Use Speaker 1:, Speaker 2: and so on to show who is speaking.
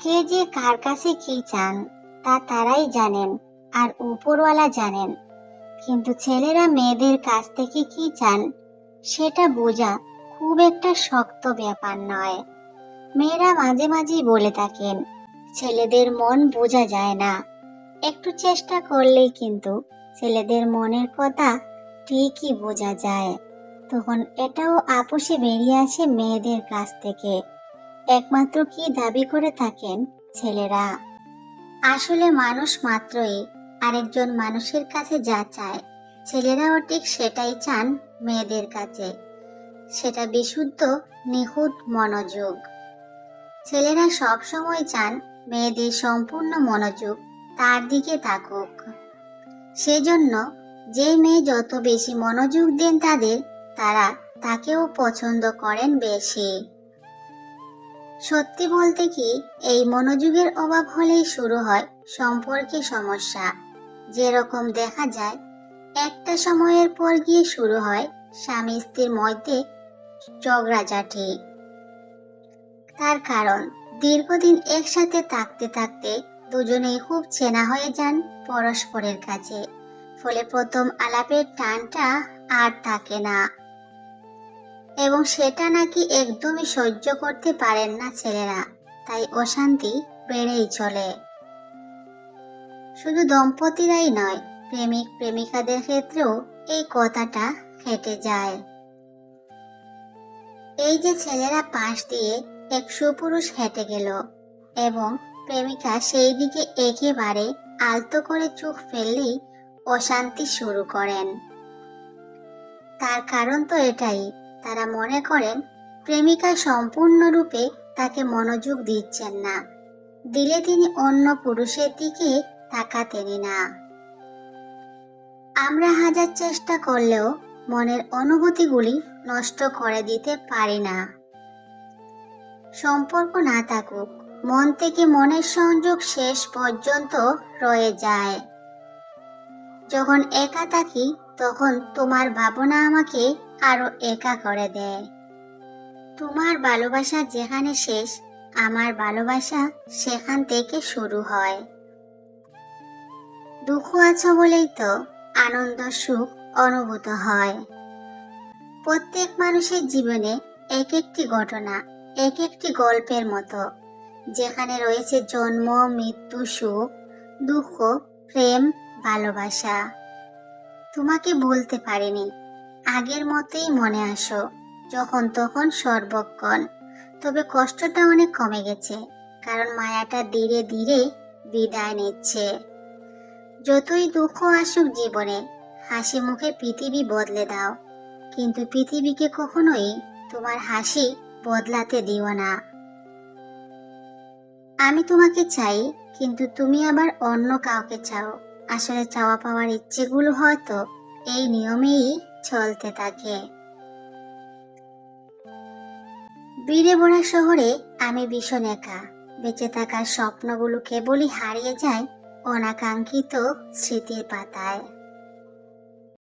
Speaker 1: কে যে কার কাছে কি চান তা তারাই জানেন, আর উপরওয়ালা জানেন। কিন্তু ছেলেরা মেয়েদের কাছ থেকে কি চান সেটা বোঝা খুব একটা শক্ত ব্যাপার নয়। মেয়েরা মাঝে মাঝেই বলে থাকেন, ছেলেদের মন বোঝা যায় না। একটু চেষ্টা করলেই কিন্তু ছেলেদের মনের কথা ঠিকই বোঝা যায়। তখন এটাও আপোষে বেরিয়ে আসে মেয়েদের কাছ থেকে। একমাত্র কি দাবি করে থাকেন ছেলেরা? আসলে মানুষ মাত্রই আরেকজন মানুষের কাছে যা চায়, ছেলেরাও ঠিক সেটাই চান মেয়েদের কাছে। সেটা বিশুদ্ধ, নিখুঁত মনোযোগ। ছেলেরা সব সময় চান মেয়েদের সম্পূর্ণ মনোযোগ তার দিকে থাকুক। সেজন্য যে মেয়ে যত বেশি মনোযোগ দেন তারা তাকেও পছন্দ করেন বেশি। সত্যি বলতে কি, এই মনোযোগের অভাব হলেই শুরু হয় সম্পর্কে সমস্যা। যেরকম দেখা যায়, একটা সময়ের পর গিয়ে শুরু হয় স্বামী স্ত্রীর মধ্যে ঝগড়াঝাটি। তার কারণ, দীর্ঘদিন একসাথে থাকতে থাকতে দুজনেই খুব চেনা হয়ে যান পরস্পরের কাছে। ফলে প্রথম আলাপের টানটা আর থাকে না, এবং সেটা নাকি একদমই সহ্য করতে পারেন না ছেলেরা। তাই অশান্তি বেড়েই চলে। শুধু দম্পতিরাই নয়, প্রেমিক প্রেমিকাদের ক্ষেত্রেও এই কথাটা খেটে যায়। এই যে ছেলেরা পাশ দিয়ে এক সুপুরুষ হেঁটে গেল এবং প্রেমিকা সেই দিকে একেবারে আলতো করে চোখ ফেললেই অশান্তি শুরু করেন। তার কারণ তো এটাই, তারা মনে করেন প্রেমিকা সম্পূর্ণরূপে তাকে মনোযোগ দিচ্ছেন না, দিলে তিনি অন্য পুরুষের দিকে তাকাতেনই না। আমরা হাজার চেষ্টা করলেও মনের অনুভূতিগুলি নষ্ট করে দিতে পারি না। সম্পর্ক না থাকুক, মন থেকে মনের সংযোগ শেষ পর্যন্ত রয়ে যায়। যখন একা থাকি তখন তোমার ভাবনা আমাকে আরো একা করে দেয়। তোমার ভালোবাসা যেখানে শেষ, আমার ভালোবাসা সেখান থেকে শুরু হয়। দুঃখ আছো বলেই তো আনন্দ সুখ অনুভূত হয়। প্রত্যেক মানুষের জীবনে এক একটি ঘটনা, এক একটি গল্পের মতো, যেখানে রয়েছে জন্ম, মৃত্যু, সুখ, দুঃখ, প্রেম, ভালোবাসা। তোমাকে বলতে পারিনি, আগের মতোই মনে আসো, যখন তখন সর্বক্ষণ। তবে কষ্টটা অনেক কমে গেছে, কারণ মায়াটা ধীরে ধীরে বিদায় নিচ্ছে। যতই দুঃখ আসুক জীবনে, হাসি মুখে পৃথিবী বদলে দাও, কিন্তু পৃথিবীকে কখনোই তোমার হাসি বদলাতে দিও না। আমি তোমাকে চাই, কিন্তু তুমি আবার অন্য কাউকে চাও। আসলে চাওয়া পাওয়ার ইচ্ছেগুলো হয়তো এই নিয়মেই চলতে থাকে। ভিড়ে ভরা শহরে আমি ভীষণ একা। বেঁচে থাকার স্বপ্নগুলো কেবলই হারিয়ে যায় অনাকাঙ্ক্ষিত স্মৃতির পাতায়।